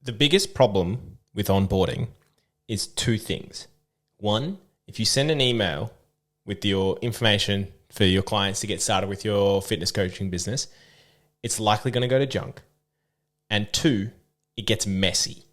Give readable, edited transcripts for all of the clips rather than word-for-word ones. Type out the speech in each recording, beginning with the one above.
The biggest problem with onboarding is two things. One, if you send an email with your information for your clients to get started with your fitness coaching business, it's likely going to go to junk. And two, it gets messy.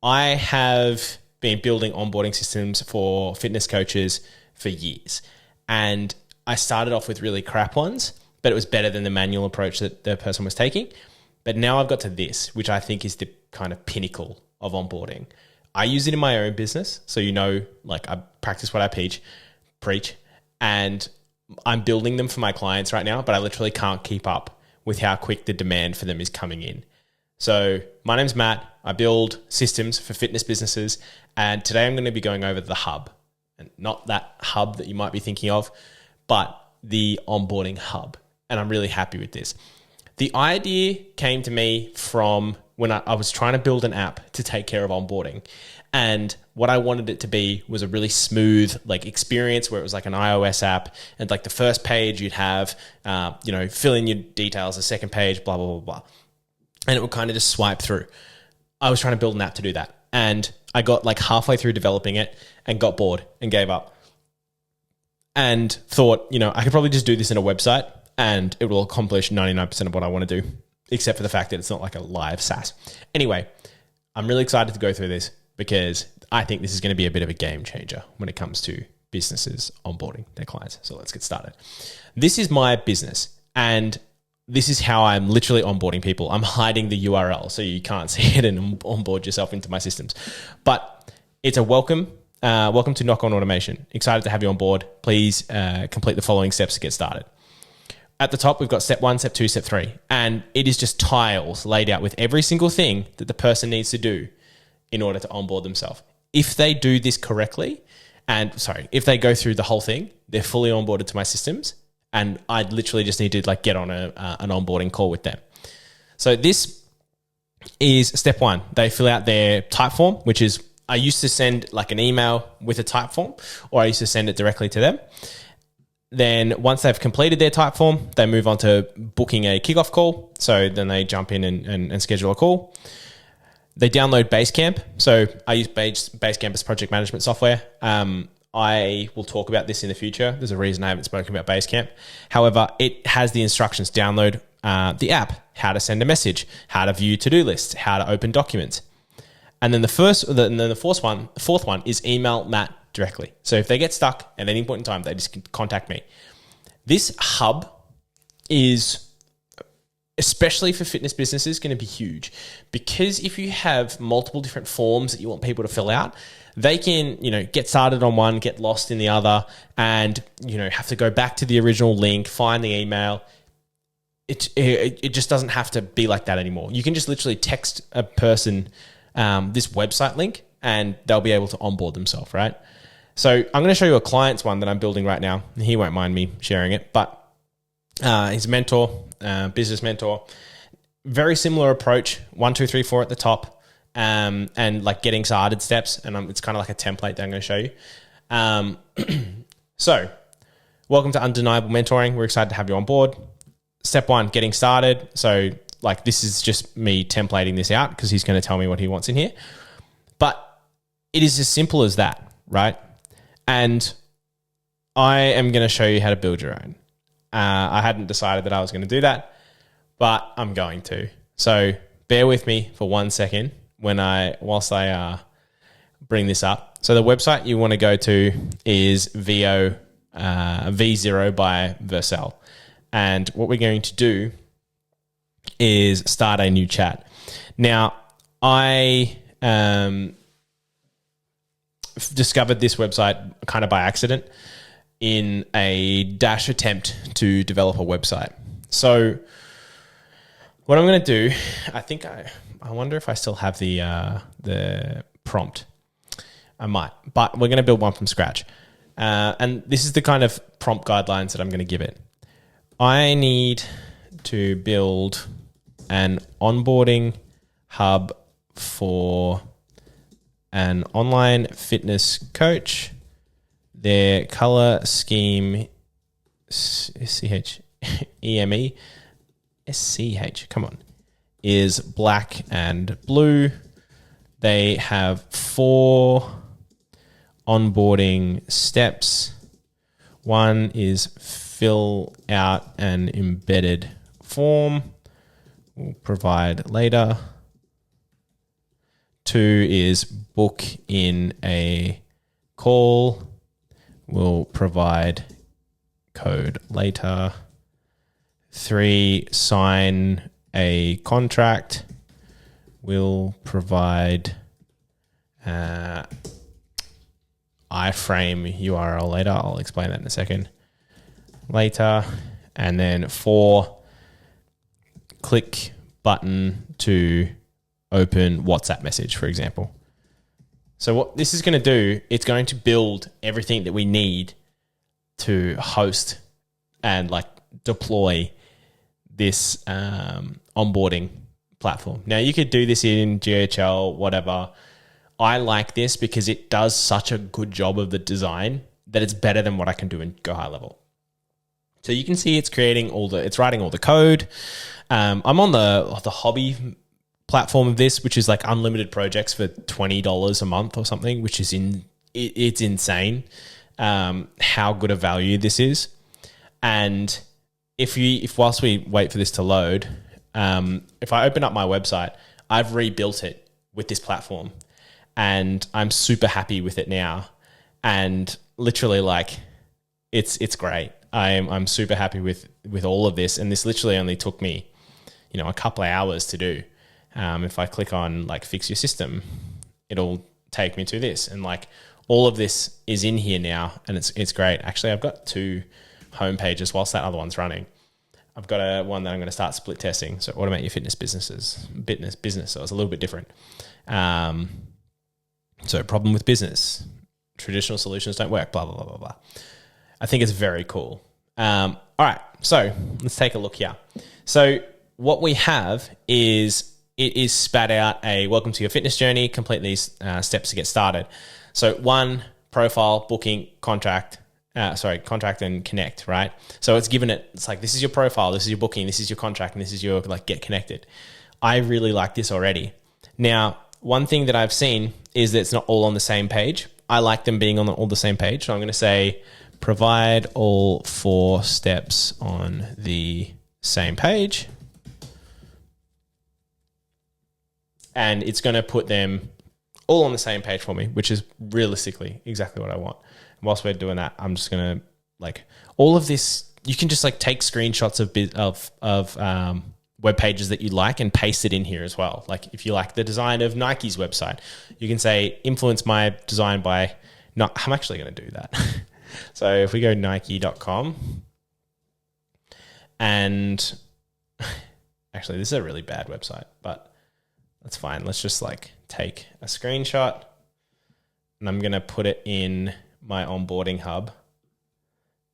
I have been building onboarding systems for fitness coaches for years. And I started off with really crap ones, but it was better than the manual approach that the person was taking. But now I've got to this, which I think is the kind of pinnacle of onboarding. I use it in my own business. So, like I practice what I preach, and I'm building them for my clients right now, but I literally can't keep up with how quick the demand for them is coming in. So my name's Matt. I build systems for fitness businesses. And today I'm going to be going over the hub, and not that hub that you might be thinking of, but the onboarding hub. And I'm really happy with this. The idea came to me from when I was trying to build an app to take care of onboarding. And what I wanted it to be was a really smooth experience where it was like an iOS app. And like the first page you'd have, fill in your details, the second page, blah, blah, blah, blah. And it would kind of just swipe through. I was trying to build an app to do that. And I got like halfway through developing it and got bored and gave up. And thought, I could probably just do this in a website and it will accomplish 99% of what I want to do, except for the fact that it's not like a live SaaS. Anyway, I'm really excited to go through this because I think this is going to be a bit of a game changer when it comes to businesses onboarding their clients. So let's get started. This is my business, and this is how I'm literally onboarding people. I'm hiding the URL so you can't see it and onboard yourself into my systems. But it's a welcome to Knock On Automation. Excited to have you on board. Please complete the following steps to get started. At the top, we've got step 1, step 2, step 3. And it is just tiles laid out with every single thing that the person needs to do in order to onboard themselves. If they do this correctly, if they go through the whole thing, they're fully onboarded to my systems. And I literally just need to get on an onboarding call with them. So this is step 1. They fill out their type form, which is, I used to send like an email with a type form, or I used to send it directly to them. Then once they've completed their type form, they move on to booking a kickoff call. So then they jump in and schedule a call. They download Basecamp. So I use Basecamp as project management software. I will talk about this in the future. There's a reason I haven't spoken about Basecamp. However, it has the instructions. Download the app, how to send a message, how to view to-do lists, how to open documents. And then the fourth one is email Matt directly. So if they get stuck at any point in time, they just can contact me. This hub is, especially for fitness businesses, going to be huge, because if you have multiple different forms that you want people to fill out, they can, get started on one, get lost in the other, and, have to go back to the original link, find the email. It just doesn't have to be like that anymore. You can just literally text a person this website link and they'll be able to onboard themselves, right? So I'm going to show you a client's one that I'm building right now. He won't mind me sharing it, but he's a mentor, business mentor. Very similar approach, 1, 2, 3, 4 at the top, and like getting started steps. And it's kind of like a template that I'm going to show you. So welcome to Undeniable Mentoring. We're excited to have you on board. Step 1, getting started. So this is just me templating this out because he's going to tell me what he wants in here. But it is as simple as that, right? And I am going to show you how to build your own. I hadn't decided that I was going to do that, but I'm going to. So bear with me for 1 second whilst I bring this up. So the website you want to go to is V0 by Vercel. And what we're going to do is start a new chat. Now, I discovered this website kind of by accident in a dash attempt to develop a website. So what I'm going to do, I wonder if I still have the prompt. I might, but we're going to build one from scratch. And this is the kind of prompt guidelines that I'm going to give it. I need to build an onboarding hub for an online fitness coach. Their color scheme, SCHEME, SCH, come on, is black and blue. They have 4 onboarding steps. One is fill out an embedded form. We'll provide later. 2 is book in a call. We'll provide code later. 3, sign a contract. We'll provide iframe URL later. I'll explain that in a second. Later. And then 4, click button to open WhatsApp message, for example. So what this is going to do, it's going to build everything that we need to host and like deploy this onboarding platform. Now you could do this in GHL, whatever. I like this because it does such a good job of the design that it's better than what I can do in Go High Level. So you can see it's writing all the code. I'm on the hobby platform of this, which is like unlimited projects for $20 a month or something, which is it's insane how good a value this is. And if whilst we wait for this to load, if I open up my website, I've rebuilt it with this platform and I'm super happy with it now. And literally like it's great. I'm super happy with all of this. And this literally only took me, a couple of hours to do. If I click on like fix your system, it'll take me to this. And like all of this is in here now and it's great. Actually, I've got 2 home pages whilst that other one's running. I've got one that I'm going to start split testing. So automate your fitness business. So it's a little bit different. So problem with business, traditional solutions don't work, blah, blah, blah, blah, blah. I think it's very cool. All right. So let's take a look here. So what we have is it is spat out a welcome to your fitness journey, complete these steps to get started. So 1, profile, booking, contract and connect, right? So it's like, this is your profile, this is your booking, this is your contract, and this is your like get connected. I really like this already. Now, one thing that I've seen is that it's not all on the same page. I like them being on all the same page. So I'm going to say provide all 4 steps on the same page. And it's going to put them all on the same page for me, which is realistically exactly what I want. Whilst we're doing that, I'm just going to like all of this. You can just like take screenshots of web pages that you like and paste it in here as well. Like if you like the design of Nike's website, you can say influence my design by I'm actually going to do that. So if we go nike.com and actually this is a really bad website, but that's fine. Let's just like take a screenshot and I'm going to put it in my onboarding hub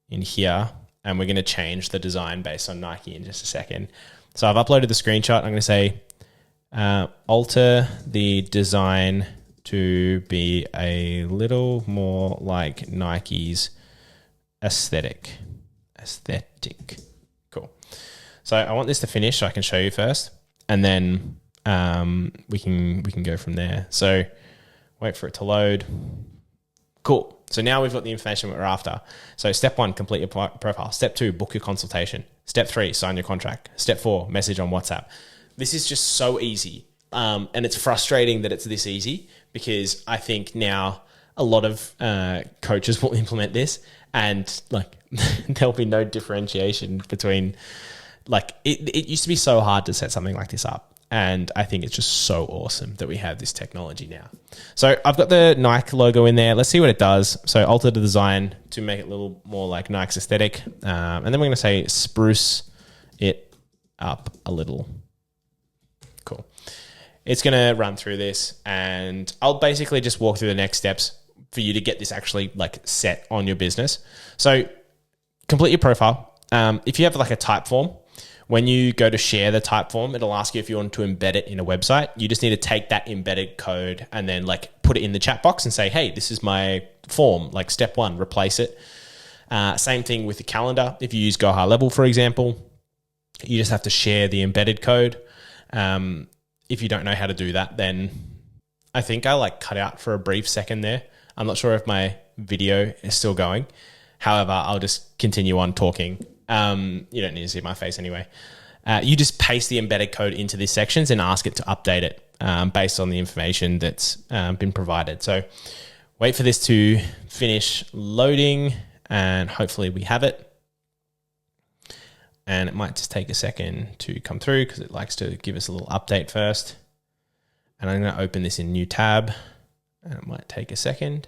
in here. And we're going to change the design based on Nike in just a second. So I've uploaded the screenshot. I'm going to say, alter the design to be a little more like Nike's aesthetic. Cool. So I want this to finish so I can show you first. And then we can go from there. So wait for it to load. Cool. So now we've got the information we're after. So step 1, complete your profile. Step 2, book your consultation. Step 3, sign your contract. Step 4, message on WhatsApp. This is just so easy. And it's frustrating that it's this easy because I think now a lot of coaches will implement this and like there'll be no differentiation between like it used to be so hard to set something like this up. And I think it's just so awesome that we have this technology now. So I've got the Nike logo in there. Let's see what it does. So alter the design to make it a little more like Nike's aesthetic. And then we're going to say spruce it up a little. Cool. It's going to run through this and I'll basically just walk through the next steps for you to get this actually like set on your business. So complete your profile. If you have like a type form, when you go to share the type form, it'll ask you if you want to embed it in a website. You just need to take that embedded code and then like put it in the chat box and say, hey, this is my form, like step 1, replace it. Same thing with the calendar. If you use Go High Level, for example, you just have to share the embedded code If you don't know how to do that, then I think I cut out for a brief second there. I'm not sure if my video is still going. However, I'll just continue on talking. You don't need to see my face anyway. You just paste the embedded code into these sections and ask it to update it based on the information that's been provided. So wait for this to finish loading and hopefully we have it. And it might just take a second to come through because it likes to give us a little update first. And I'm going to open this in new tab and it might take a second.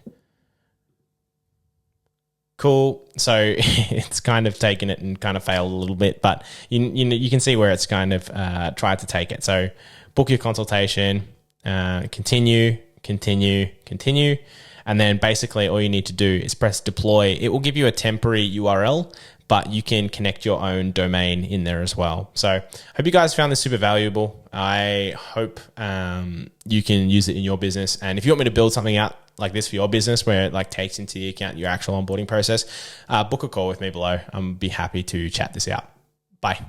Cool. So it's kind of taken it and kind of failed a little bit, but you can see where it's kind of tried to take it. So book your consultation, continue. And then basically all you need to do is press deploy. It will give you a temporary URL, but you can connect your own domain in there as well. So hope you guys found this super valuable. I hope you can use it in your business. And if you want me to build something out like this for your business where it takes into account your actual onboarding process, book a call with me below. I'll be happy to chat this out. Bye.